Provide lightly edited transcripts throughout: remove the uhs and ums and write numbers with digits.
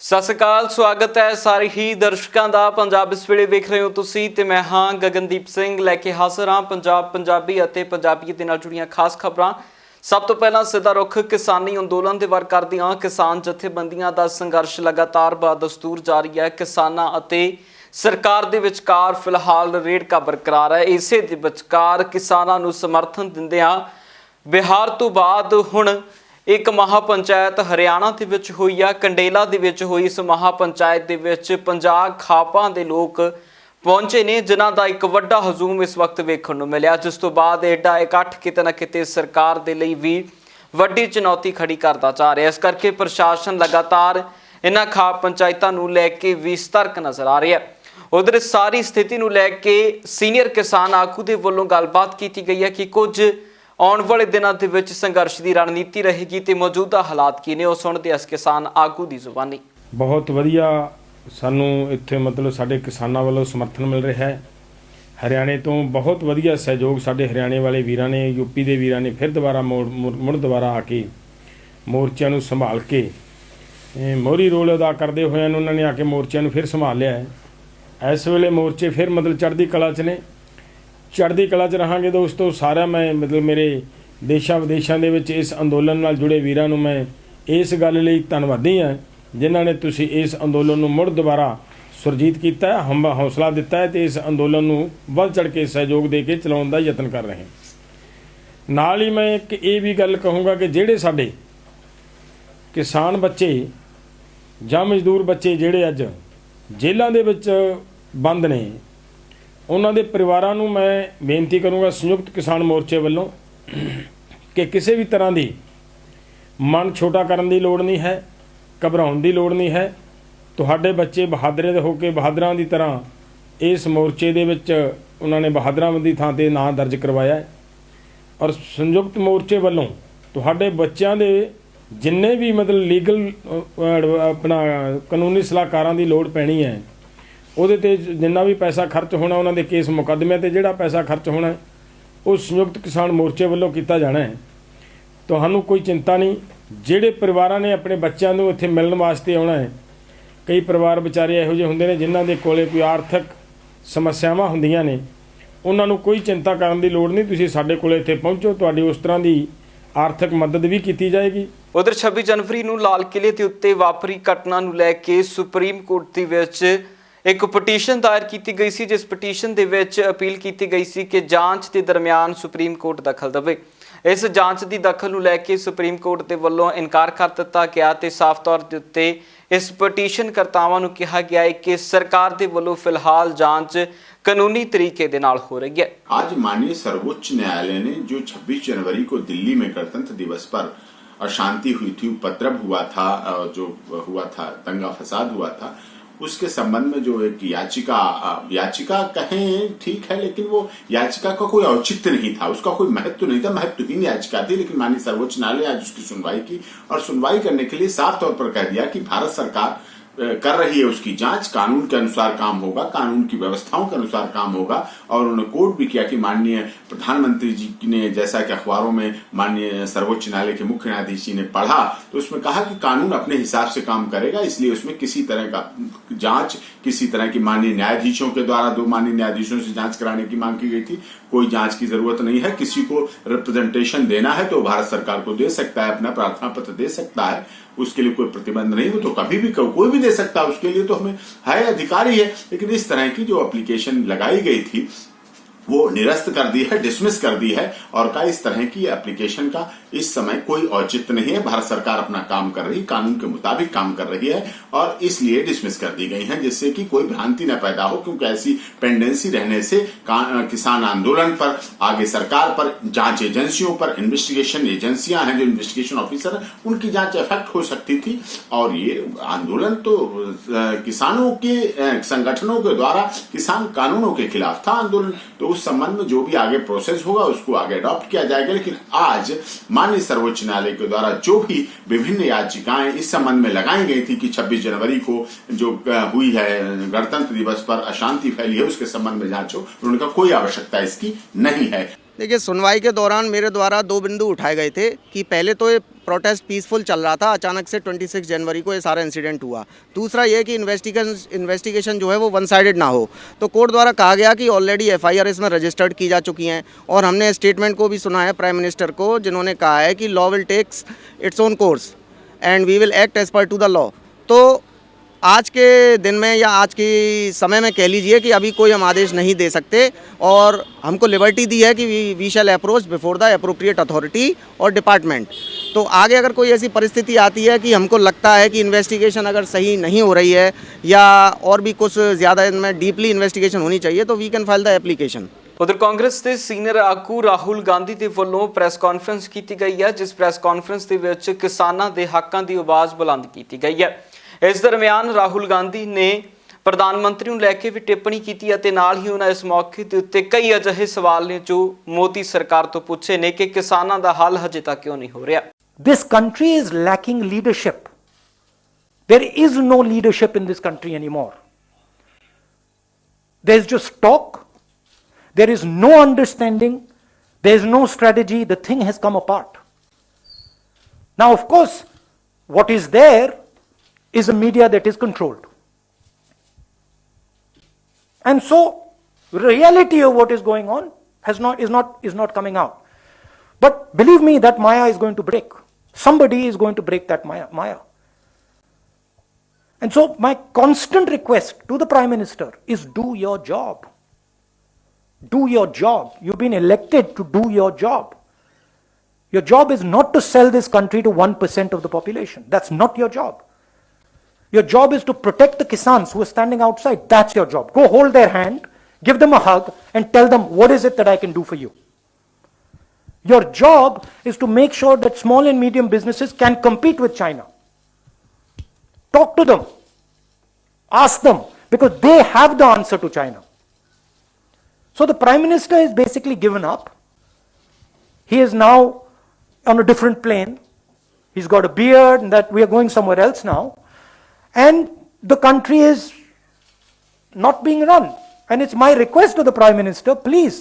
ਸਤਿ ਸ਼੍ਰੀ ਅਕਾਲ, ਸਵਾਗਤ ਹੈ ਸਾਰੇ ਹੀ ਦਰਸ਼ਕਾਂ ਦਾ। ਪੰਜਾਬ ਇਸ ਵੇਲੇ ਵੇਖ ਰਹੇ ਹੋ ਤੁਸੀਂ ਤੇ ਮੈਂ ਹਾਂ ਗਗਨਦੀਪ ਸਿੰਘ, ਲੈ ਕੇ ਹਾਜ਼ਰ ਹਾਂ ਪੰਜਾਬ ਪੰਜਾਬੀ ਅਤੇ ਪੰਜਾਬੀਅਤ ਦੇ ਨਾਲ ਜੁੜੀਆਂ ਖਾਸ ਖਬਰਾਂ। ਸਭ ਤੋਂ ਪਹਿਲਾਂ ਸਿੱਧਾ ਰੁਖ ਕਿਸਾਨੀ ਅੰਦੋਲਨ ਦੇ ਵੱਲ ਕਰਦੇ ਹਾਂ। ਕਿਸਾਨ ਜਥੇਬੰਦੀਆਂ ਦਾ ਸੰਘਰਸ਼ ਲਗਾਤਾਰ ਬਦਸਤੂਰ ਜਾਰੀ ਹੈ। ਕਿਸਾਨਾਂ ਅਤੇ ਸਰਕਾਰ ਦੇ ਵਿਚਕਾਰ ਫਿਲਹਾਲ ਰੇੜਕਾ ਬਰਕਰਾਰ ਹੈ। ਇਸੇ ਦੇ ਵਿਚਕਾਰ ਕਿਸਾਨਾਂ ਨੂੰ ਸਮਰਥਨ ਦਿੰਦਿਆਂ ਬਿਹਾਰ ਤੋਂ ਬਾਅਦ ਹੁਣ ਇੱਕ ਮਹਾਪੰਚਾਇਤ ਹਰਿਆਣਾ ਦੇ ਵਿੱਚ ਹੋਈ ਆ। ਕੰਡੇਲਾ ਦੇ ਵਿੱਚ ਹੋਈ ਇਸ ਮਹਾਪੰਚਾਇਤ ਦੇ ਵਿੱਚ 50 ਖਾਪਾਂ ਦੇ ਲੋਕ ਪਹੁੰਚੇ ਨੇ, ਜਿਨ੍ਹਾਂ ਦਾ ਇੱਕ ਵੱਡਾ ਹਜੂਮ ਇਸ ਵਕਤ ਵੇਖਣ ਨੂੰ ਮਿਲਿਆ, ਜਿਸ ਤੋਂ ਬਾਅਦ ਐਡਾ ਇਕੱਠ ਕਿਤੇ ਨਾ ਕਿਤੇ ਸਰਕਾਰ ਦੇ ਲਈ ਵੀ ਵੱਡੀ ਚੁਣੌਤੀ ਖੜੀ ਕਰਦਾ ਜਾ ਰਿਹਾ। ਇਸ ਕਰਕੇ ਪ੍ਰਸ਼ਾਸਨ ਲਗਾਤਾਰ ਇਹਨਾਂ ਖਾਪ ਪੰਚਾਇਤਾਂ ਨੂੰ ਲੈ ਕੇ ਵੀ ਸਤਰਕ ਨਜ਼ਰ ਆ ਰਿਹਾ। ਉਧਰ ਸਾਰੀ ਸਥਿਤੀ ਨੂੰ ਲੈ ਕੇ ਸੀਨੀਅਰ ਕਿਸਾਨ ਆਗੂ ਦੇ ਵੱਲੋਂ ਗੱਲਬਾਤ ਕੀਤੀ ਗਈ ਹੈ ਕਿ ਕੁਝ ਆਉਣ वाले दिनों के विच संघर्ष की रणनीति रहेगी तो मौजूदा हालात की ने, वो सुनते इस किसान आगू की जुबानी। बहुत वधिया सानू इत्थे मतलब साडे किसानां वालों समर्थन मिल रहा है। हरियाणे तो बहुत वधिया सहयोग साडे हरियाणे वाले वीरां ने, यूपी के वीरां ने फिर दोबारा मुड़ दोबारा आके मोर्चों नूं संभाल के मोहरी रोल अदा करते हुए उन्होंने आके मोर्चों नूं फिर संभाल लिया है। इस वेले मोर्चे फिर मतलब चढ़ती कला च ने, चढ़ती कला च रहांगे दोस्तों। सारा मैं मतलब मेरे देशों विदेशों के विच इस अंदोलन नाल जुड़े वीरां नूं मैं इस गल लई धन्नवादी हाँ जिन्हां ने तुसीं इस अंदोलन नूं मुड़ दोबारा सुरजीत कीता है, हम हौसला दिता है तो इस अंदोलन नूं वध चढ़ के सहयोग दे के चलाउण दा यतन कर रहे हैं। नाल ही मैं एक ये भी गल कहूँगा कि जिहड़े साडे किसान बच्चे जां मजदूर बच्चे जिहड़े अज जेलां दे विच बंद ने, उन्हां दे परिवारां नूं मैं बेनती करूँगा संयुक्त किसान मोर्चे वालों कि किसी भी तरह की मन छोटा करने की लोड़ नहीं है, घबराउण की लोड़ नहीं है। तुहाडे बच्चे बहादरे होकर बहादरां की तरह इस मोर्चे दे विच उन्होंने बहादरां की थां ते नां दर्ज करवाया है। और संयुक्त मोर्चे वालों तुहाडे बच्चों के जिन्ने भी मतलब लीगल अपना कानूनी सलाहकारां की लोड़ पैनी है, ਉਹਦੇ ਤੇ जिन्ना भी पैसा खर्च होना, उन्होंने केस मुकदमे ते जिहड़ा पैसा खर्च होना वो संयुक्त किसान मोर्चे वालों किया जाना है। तुहानूं कोई चिंता नहीं। जिहड़े परिवारां ने अपने बच्चों को इत्थे मिलण वास्ते आउणा है, कई परिवार विचारे इहो जिहे हुंदे ने जिन्हां दे कोले कोई आर्थिक समस्यावां हुंदियां ने, उन्हां नूं कोई चिंता करन दी लोड़ नहीं। तुसीं साडे कोले इत्थे पहुंचो, तुहाडी उस तरह की आर्थिक मदद भी की जाएगी। उधर 26 जनवरी नूं लाल किले के उत्ते वापरी घटना नूं लै के सुप्रीम कोर्ट दे विच एक पटीशन दायर की गई सी, जिस पटीशन दे विच अपील की गई सी कि जांच के दरमियान सुप्रीम कोर्ट दखल देवे। इस जांच की दखल नूं लैके सुप्रीम कोर्ट के वल्लों इनकार कर दिता गया ते साफ तौर के उत्ते इस पटीशन करतावां नूं कहा गया है कि सरकार के वल्लों फिलहाल जांच कानूनी तरीके दे नाल हो रही है। आज माननीय सर्वोच्च न्यायालय ने जो 26 जनवरी को दिल्ली में गणतंत्र दिवस पर अशांति हुई थी, उपद्रव हुआ था, जो हुआ था दंगा फसाद हुआ था, उसके संबंध में जो एक याचिका कहें ठीक है, लेकिन वो याचिका का कोई औचित्य नहीं था, उसका कोई महत्व नहीं था, महत्वहीन याचिका थी। लेकिन माननीय सर्वोच्च न्यायालय आज उसकी सुनवाई की और सुनवाई करने के लिए साफ तौर पर कह दिया कि भारत सरकार कर रही है उसकी जांच, कानून के अनुसार काम होगा, कानून की व्यवस्थाओं के अनुसार काम होगा। और उन्होंने कोट भी किया कि माननीय प्रधानमंत्री जी ने, जैसा कि अखबारों में माननीय सर्वोच्च न्यायालय के मुख्य न्यायाधीश जी ने पढ़ा, तो उसमें कहा कि कानून अपने हिसाब से काम करेगा, इसलिए उसमें किसी तरह का जांच, किसी तरह की माननीय न्यायाधीशों के द्वारा 2 माननीय न्यायाधीशों से जांच कराने की मांग की गई थी, कोई जांच की जरूरत नहीं है। किसी को रिप्रेजेंटेशन देना है तो भारत सरकार को दे सकता है, अपना प्रार्थना पत्र दे सकता है, उसके लिए कोई प्रतिबंध नहीं। वो तो कभी भी कोई भी दे सकता है, उसके लिए तो हमें है अधिकार ही है। लेकिन इस तरह की जो एप्लीकेशन लगाई गई थी वो निरस्त कर दी है, डिसमिस कर दी है और का इस तरह की एप्लीकेशन का इस समय कोई औचित्य नहीं है। भारत सरकार अपना काम कर रही, कानून के मुताबिक काम कर रही है और इसलिए डिसमिस कर दी गई है, जिससे कि कोई भ्रांति न पैदा हो। क्योंकि ऐसी पेंडेंसी रहने से किसान आंदोलन पर, आगे सरकार पर, जांच एजेंसियों पर, इन्वेस्टिगेशन एजेंसियां हैं जो इन्वेस्टिगेशन ऑफिसर हैं, उनकी जांच इफेक्ट हो सकती थी। और ये आंदोलन तो किसानों के संगठनों के द्वारा किसान कानूनों के खिलाफ था आंदोलन, तो उस संबंध में जो भी आगे प्रोसेस होगा उसको आगे अडॉप्ट किया जाएगा। लेकिन आज माननीय सर्वोच्च न्यायालय के द्वारा जो भी विभिन्न याचिकाएं इस संबंध में लगाई गई थी कि 26 जनवरी को जो हुई है गणतंत्र दिवस पर अशांति फैली है, उसके संबंध में जांच हो, उन्होंने कहा कोई आवश्यकता इसकी नहीं है। देखिए, सुनवाई के दौरान मेरे द्वारा 2 बिंदु उठाए गए थे कि पहले तो ये प्रोटेस्ट पीसफुल चल रहा था, अचानक से 26 जनवरी को ये सारा इंसिडेंट हुआ। दूसरा ये कि इन्वेस्टिगेशन जो है वो वन साइडेड ना हो। तो कोर्ट द्वारा कहा गया कि ऑलरेडी एफआईआर इसमें रजिस्टर्ड की जा चुकी हैं, और हमने स्टेटमेंट को भी सुना है प्राइम मिनिस्टर को, जिन्होंने कहा है कि law will takes its own course and we will act as per to the law. तो आज के दिन में या आज के समय में कह लीजिए कि अभी कोई हम आदेश नहीं दे सकते, और हमको लिबर्टी दी है कि we shall approach before the appropriate authority और डिपार्टमेंट। तो आगे अगर कोई ऐसी परिस्थिति आती है कि हमको लगता है कि इन्वेस्टिगेशन अगर सही नहीं हो रही है या और भी कुछ ज़्यादा इनमें डीपली इन्वेस्टिगेशन होनी चाहिए, तो we can file the application. उधर कांग्रेस ਦੇ ਸੀਨੀਅਰ ਆਗੂ ਰਾਹੁਲ ਗਾਂਧੀ ਦੇ ਵੱਲੋਂ ਪ੍ਰੈਸ ਕਾਨਫਰੰਸ ਕੀਤੀ ਗਈ ਹੈ, ਜਿਸ ਪ੍ਰੈਸ ਕਾਨਫਰੰਸ ਦੇ ਵਿੱਚ ਕਿਸਾਨਾਂ ਦੇ ਹੱਕਾਂ ਦੀ ਆਵਾਜ਼ ਬੁਲੰਦ ਕੀਤੀ ਗਈ ਹੈ। ਇਸ ਦਰਮਿਆਨ ਰਾਹੁਲ ਗਾਂਧੀ ਨੇ ਪ੍ਰਧਾਨ ਮੰਤਰੀ ਨੂੰ ਲੈ ਕੇ ਵੀ ਟਿੱਪਣੀ ਕੀਤੀ ਅਤੇ ਨਾਲ ਹੀ ਉਹਨਾਂ ਇਸ ਮੌਕੇ ਦੇ ਉੱਤੇ ਕਈ ਅਜਿਹੇ ਸਵਾਲ ਨੇ ਜੋ ਮੋਦੀ ਸਰਕਾਰ ਤੋਂ ਪੁੱਛੇ ਨੇ ਕਿ ਕਿਸਾਨਾਂ ਦਾ ਹੱਲ ਹਜੇ ਤੱਕ ਕਿਉਂ ਨਹੀਂ ਹੋ ਰਿਹਾ। This country is lacking leadership. There is no leadership in this country anymore. There is just talk. There is no understanding. There is no strategy. The thing has come apart. Now, of course, what is there is a media that is controlled. And so, reality of what is going on is not coming out. But believe me, that Maya is going to break. Somebody is going to break that Maya. And so my constant request to the Prime Minister is do your job. Do your job. You've been elected to do your job. Your job is not to sell this country to 1% of the population. That's not your job. Your job is to protect the Kisans who are standing outside. That's your job. Go hold their hand, give them a hug, and tell them, what is it that I can do for you? Your job is to make sure that small and medium businesses can compete with China. Talk to them. Ask them, because they have the answer to China. So the Prime Minister is basically given up. He is now on a different plane. He's got a beard, and that we are going somewhere else now. And the country is not being run. And it's my request to the Prime Minister, please,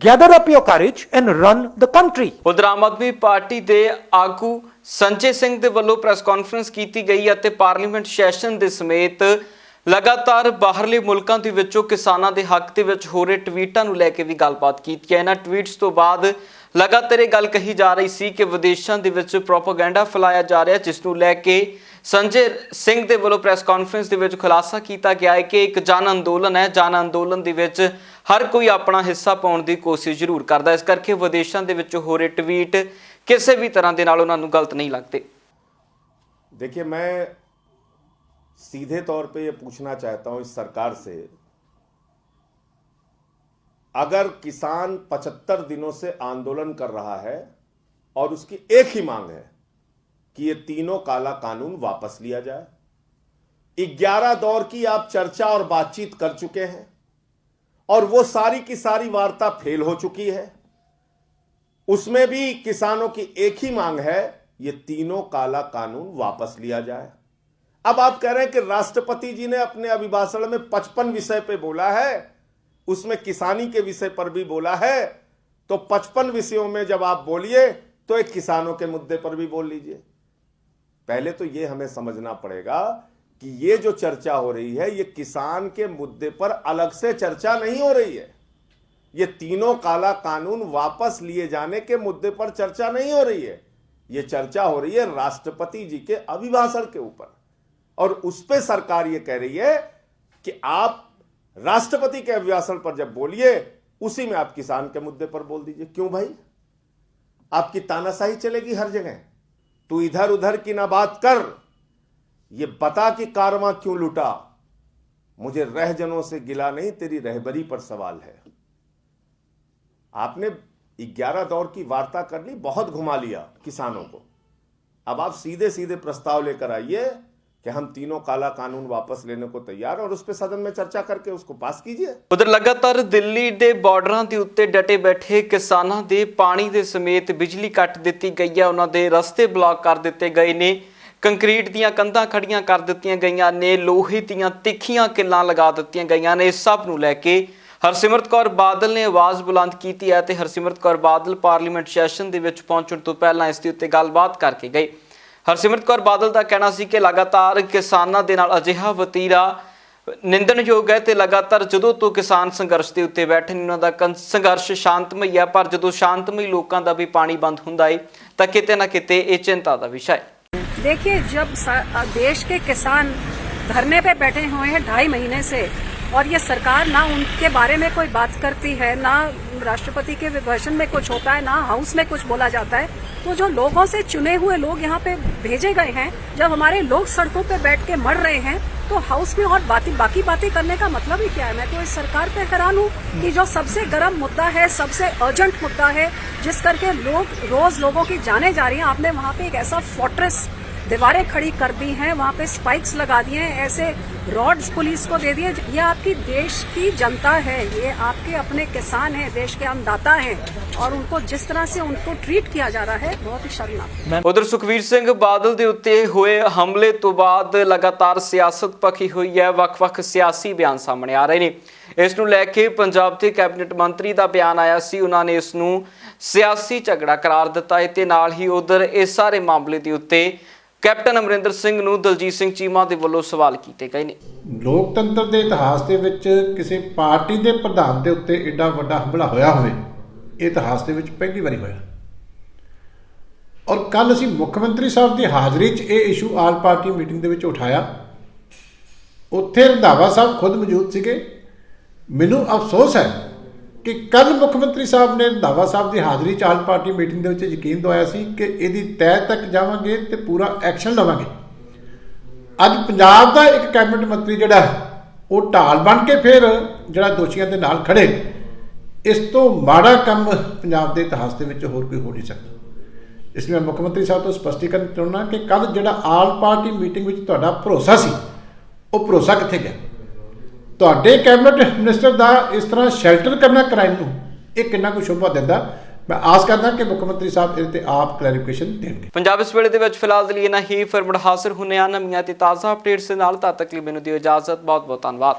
gather up your courage and run the country. ਉਧਰ Aam Aadmi party ਦੇ ਆਗੂ ਸੰਜੇ ਸਿੰਘ ਦੇ ਵੱਲੋਂ press conference ਕੀਤੀ ਗਈ ਅਤੇ parliament session ਦੇ ਸਮੇਤ ਲਗਾਤਾਰ ਬਾਹਰਲੇ ਮੁਲਕਾਂ ਦੇ ਵਿੱਚੋਂ ਕਿਸਾਨਾਂ ਦੇ ਹੱਕ ਦੇ ਵਿੱਚ ਹੋ ਰਹੇ ਟਵੀਟਾਂ ਨੂੰ ਲੈ ਕੇ ਵੀ ਗੱਲਬਾਤ ਕੀਤੀ ਹੈ। ਇਹਨਾਂ ਟਵੀਟਸ ਤੋਂ ਬਾਅਦ ਲਗਾਤਾਰ ਇਹ ਗੱਲ ਕਹੀ ਜਾ ਰਹੀ ਸੀ ਕਿ ਵਿਦੇਸ਼ਾਂ ਦੇ ਵਿੱਚ ਪ੍ਰੋਪੇਗੈਂਡਾ ਫੈਲਾਇਆ ਜਾ ਰਿਹਾ, ਜਿਸ ਨੂੰ ਲੈ ਕੇ ਸੰਜੇ ਸਿੰਘ ਦੇ ਵੱਲੋਂ ਪ੍ਰੈਸ ਕਾਨਫਰੰਸ ਦੇ ਵਿੱਚ ਖੁਲਾਸਾ ਕੀਤਾ ਗਿਆ ਹੈ ਕਿ ਇੱਕ ਜਨ ਅੰਦੋਲਨ ਹੈ। ਜਨ ਅੰਦੋਲਨ ਦੇ ਵਿੱਚ ਹਰ ਕੋਈ ਆਪਣਾ ਹਿੱਸਾ ਪਾਉਣ ਦੀ ਕੋਸ਼ਿਸ਼ ਜ਼ਰੂਰ ਕਰਦਾ, ਇਸ ਕਰਕੇ ਵਿਦੇਸ਼ਾਂ ਦੇ ਵਿੱਚ ਹੋ ਰਹੇ ਟਵੀਟ ਕਿਸੇ ਵੀ ਤਰ੍ਹਾਂ ਦੇ ਨਾਲ ਉਹਨਾਂ ਨੂੰ ਗਲਤ नहीं लगते। देखिए, मैं सीधे तौर पे ये पूछना चाहता हूं इस सरकार से, अगर किसान 75 दिनों से आंदोलन कर रहा है और उसकी एक ही मांग है कि ये तीनों काला कानून वापस लिया जाए, 11 दौर की आप चर्चा और बातचीत कर चुके हैं और वो सारी की सारी वार्ता फेल हो चुकी है, उसमें भी किसानों की एक ही मांग है, ये तीनों काला कानून वापस लिया जाए। अब आप कह रहे हैं कि राष्ट्रपति जी ने अपने अभिभाषण में 55 विषय पे बोला है, उसमें किसानी के विषय पर भी बोला है, तो 55 विषयों में जब आप बोलिए तो एक किसानों के मुद्दे पर भी बोल लीजिए। पहले तो ये हमें समझना पड़ेगा कि ये जो चर्चा हो रही है, ये किसान के मुद्दे पर अलग से चर्चा नहीं हो रही है, ये तीनों काला कानून वापस लिए जाने के मुद्दे पर चर्चा नहीं हो रही है, ये चर्चा हो रही है राष्ट्रपति जी के अभिभाषण के ऊपर। और उस पे सरकार ये कह रही है कि आप राष्ट्रपति के अभिभाषण पर जब बोलिए, उसी में आप किसान के मुद्दे पर बोल दीजिए। क्यों भाई, आपकी तानाशाही चलेगी हर जगह? तू इधर उधर की ना बात कर, ये बता कि कारवां क्यों लूटा, मुझे रहजनों से गिला नहीं, तेरी रहबरी पर सवाल है। आपने 11 दौर की वार्ता कर ली, बहुत घुमा लिया किसानों को, अब आप सीधे सीधे प्रस्ताव लेकर आइए कि हम तीनों काला कानून वापस लेने को तैयार, और उस पर सदन में चर्चा करके उसको पास कीजिए। उधर लगातार दिल्ली ਦੇ ਬਾਰਡਰਾਂ ਦੇ ਉੱਤੇ ਡਟੇ ਬੈਠੇ ਕਿਸਾਨਾਂ ਦੇ ਪਾਣੀ ਦੇ ਸਮੇਤ ਬਿਜਲੀ ਕੱਟ ਦਿੱਤੀ ਗਈ ਹੈ, ਉਹਨਾਂ ਦੇ ਰਸਤੇ ਬਲੌਕ ਕਰ ਦਿੱਤੇ ਗਏ ਨੇ, ਕੰਕਰੀਟ ਦੀਆਂ ਕੰਧਾਂ ਖੜੀਆਂ ਕਰ ਦਿੱਤੀਆਂ ਗਈਆਂ ਨੇ, ਲੋਹੇ ਦੀਆਂ ਤਿੱਖੀਆਂ ਕਿੱਲਾਂ ਲਗਾ ਦਿੱਤੀਆਂ ਗਈਆਂ ਨੇ। ਇਸ ਸਭ ਨੂੰ ਲੈ ਕੇ ਹਰਸਿਮਰਤ ਕੌਰ ਬਾਦਲ ਨੇ ਆਵਾਜ਼ ਬੁਲੰਦ ਕੀਤੀ ਹੈ ਤੇ ਹਰਸਿਮਰਤ ਕੌਰ ਬਾਦਲ ਪਾਰਲੀਮੈਂਟ ਸੈਸ਼ਨ ਦੇ ਵਿੱਚ ਪਹੁੰਚਣ ਤੋਂ ਪਹਿਲਾਂ ਇਸ ਦੇ ਉੱਤੇ ਗੱਲਬਾਤ ਕਰਕੇ ਗਈ। ਹਰਸਿਮਰਤ ਕੌਰ ਬਾਦਲ ਦਾ ਕਹਿਣਾ ਸੀ ਕਿ ਲਗਾਤਾਰ ਕਿਸਾਨਾਂ ਦੇ ਨਾਲ ਅਜਿਹਾ ਵਤੀਰਾ ਨਿੰਦਣਯੋਗ ਹੈ ਤੇ ਲਗਾਤਾਰ ਜਦੋਂ ਤੋਂ ਕਿਸਾਨ ਸੰਘਰਸ਼ ਦੇ ਉੱਤੇ ਬੈਠੇ ਨੇ ਉਹਨਾਂ ਦਾ ਸੰਘਰਸ਼ ਸ਼ਾਂਤਮਈ ਹੈ, ਪਰ ਜਦੋਂ ਸ਼ਾਂਤਮਈ ਲੋਕਾਂ ਦਾ ਵੀ ਪਾਣੀ ਬੰਦ ਹੁੰਦਾ ਹੈ ਤਾਂ ਕਿਤੇ ਨਾ ਕਿਤੇ ਇਹ ਚਿੰਤਾ ਦਾ विषय है। देखिए, जब देश के किसान धरने पे बैठे हुए हैं 2.5 महीने से और ये सरकार ना उनके बारे में कोई बात करती है, ना राष्ट्रपति के अभिभाषण में कुछ होता है, ना हाउस में कुछ बोला जाता है, तो जो लोगों से चुने हुए लोग यहाँ पे भेजे गए हैं, जब हमारे लोग सड़कों पे बैठ के मर रहे हैं तो हाउस में और बाकी बातें करने का मतलब ही क्या है। मैं तो इस सरकार पे हैरान हूँ कि जो सबसे गर्म मुद्दा है, सबसे अर्जेंट मुद्दा है, जिस करके लोग रोज लोगों की जाने जा रही हैं, आपने वहाँ पे एक ऐसा फोर्ट्रेस दीवारें खड़ी कर दी हैं, वहाँ पे स्पाइक्स लगा दिए हैं, ऐसे रॉड्स पुलिस को दे दिए। ये आपकी देश की जनता है, ये आपके अपने किसान हैं, देश के अन्नदाता हैं, और उनको जिस तरह से उनको ट्रीट किया जा रहा है बहुत ही शर्मनाक। उधर सुखबीर सिंह बादल ਦੇ ਉੱਤੇ ਹੋਏ ਹਮਲੇ ਤੋਂ ਬਾਅਦ ਲਗਾਤਾਰ ਸਿਆਸਤ ਪੱਕੀ ਹੋਈ ਹੈ। ਵੱਖ-ਵੱਖ ਸਿਆਸੀ ਬਿਆਨ ਸਾਹਮਣੇ ਆ ਰਹੇ ਨੇ। ਇਸ ਨੂੰ ਲੈ ਕੇ ਪੰਜਾਬ ਦੇ ਕੈਬਨਿਟ ਮੰਤਰੀ ਦਾ ਬਿਆਨ ਆਇਆ ਸੀ, ਉਹਨਾਂ ਨੇ ਇਸ ਨੂੰ ਸਿਆਸੀ ਝਗੜਾ ਕਰਾਰ ਦਿੱਤਾ ਹੈ ਤੇ ਨਾਲ ਹੀ ਉਧਰ ਇਸ ਸਾਰੇ ਮਾਮਲੇ ਦੇ ਉੱਤੇ ਕੈਪਟਨ ਅਮਰਿੰਦਰ ਸਿੰਘ ਨੂੰ ਦਲਜੀਤ ਸਿੰਘ ਚੀਮਾ ਦੇ ਵੱਲੋਂ ਸਵਾਲ ਕੀਤੇ ਗਏ ਨੇ। ਲੋਕਤੰਤਰ ਦੇ ਇਤਿਹਾਸ ਦੇ ਵਿੱਚ ਕਿਸੇ ਪਾਰਟੀ ਦੇ ਪ੍ਰਧਾਨ ਦੇ ਉੱਤੇ ਐਡਾ ਵੱਡਾ ਹਮਲਾ ਹੋਇਆ ਹੋਵੇ, ਇਹ ਇਤਿਹਾਸ ਦੇ ਵਿੱਚ ਪਹਿਲੀ ਵਾਰੀ ਹੋਇਆ। ਔਰ ਕੱਲ ਅਸੀਂ ਮੁੱਖ ਮੰਤਰੀ ਸਾਹਿਬ ਦੀ ਹਾਜ਼ਰੀ 'ਚ ਇਹ ਇਸ਼ੂ ਆਲ ਪਾਰਟੀ ਮੀਟਿੰਗ ਦੇ ਵਿੱਚ ਉਠਾਇਆ। ਉੱਥੇ ਰੰਧਾਵਾ ਸਾਹਿਬ ਖੁਦ ਮੌਜੂਦ ਸੀਗੇ। ਮੈਨੂੰ ਅਫਸੋਸ ਹੈ ਕਿ ਕੱਲ ਮੁੱਖ ਮੰਤਰੀ ਸਾਹਿਬ ਨੇ ਰੰਧਾਵਾ ਸਾਹਿਬ ਦੀ ਹਾਜ਼ਰੀ 'ਚ ਆਲ ਪਾਰਟੀ ਮੀਟਿੰਗ ਦੇ ਵਿੱਚ ਯਕੀਨ ਦਵਾਇਆ ਸੀ ਕਿ ਇਹਦੀ ਤਹਿ ਤੱਕ ਜਾਵਾਂਗੇ ਤੇ ਪੂਰਾ ਐਕਸ਼ਨ ਲਵਾਂਗੇ। ਅੱਜ ਪੰਜਾਬ ਦਾ ਇੱਕ ਕੈਬਨਿਟ ਮੰਤਰੀ ਜਿਹੜਾ ਉਹ ਢਾਲ ਬਣ ਕੇ ਫਿਰ ਜਿਹੜਾ ਦੋਸ਼ੀਆਂ ਦੇ ਨਾਲ ਖੜੇ, ਇਸ ਤੋਂ ਮਾੜਾ ਕੰਮ ਪੰਜਾਬ ਦੇ ਇਤਿਹਾਸ ਦੇ ਵਿੱਚ ਹੋਰ ਕੋਈ ਹੋ ਨਹੀਂ ਸਕਦਾ। ਇਸ ਲਈ ਮੈਂ ਮੁੱਖ ਮੰਤਰੀ ਸਾਹਿਬ ਤੋਂ ਸਪਸ਼ਟੀਕਰਨ ਚਾਹੁੰਦਾ ਕਿ ਕੱਲ ਜਿਹੜਾ ਆਲ ਪਾਰਟੀ ਮੀਟਿੰਗ ਵਿੱਚ ਤੁਹਾਡਾ ਭਰੋਸਾ ਸੀ, ਉਹ ਭਰੋਸਾ ਕਿੱਥੇ ਗਿਆ? ਤੁਹਾਡੇ ਕੈਬਨਿਟ ਮਿਨਿਸਟਰ ਦਾ ਇਸ ਤਰ੍ਹਾਂ ਸ਼ੈਲਟਰ ਕਰਨਾ ਕ੍ਰਾਈਮ ਨੂੰ, ਇਹ ਕਿੰਨਾ ਕੁ ਸ਼ੋਭਾ ਦਿੰਦਾ? ਮੈਂ ਆਸ ਕਰਦਾ ਕਿ ਮੁੱਖ ਮੰਤਰੀ ਸਾਹਿਬ ਇਹਦੇ ਤੇ ਆਪ ਕਲੈਰੀਫਿਕੇਸ਼ਨ ਦੇਣਗੇ। ਪੰਜਾਬ ਇਸ ਵੇਲੇ ਦੇ ਵਿੱਚ ਫਿਲਹਾਲ ਦੇ ਲਈ ਇਹਨਾਂ ਹੀ, ਫਿਰ ਮੁੜ ਹਾਜ਼ਰ ਹੁੰਦੇ ਹਾਂ ਨਵੀਆਂ ਤੇ ਤਾਜ਼ਾ ਅਪਡੇਟਸ ਦੇ ਨਾਲ। ਤਦ ਤੱਕ ਲਈ ਮੈਨੂੰ ਦਿਓ ਇਜਾਜ਼ਤ। ਬਹੁਤ ਬਹੁਤ ਧੰਨਵਾਦ।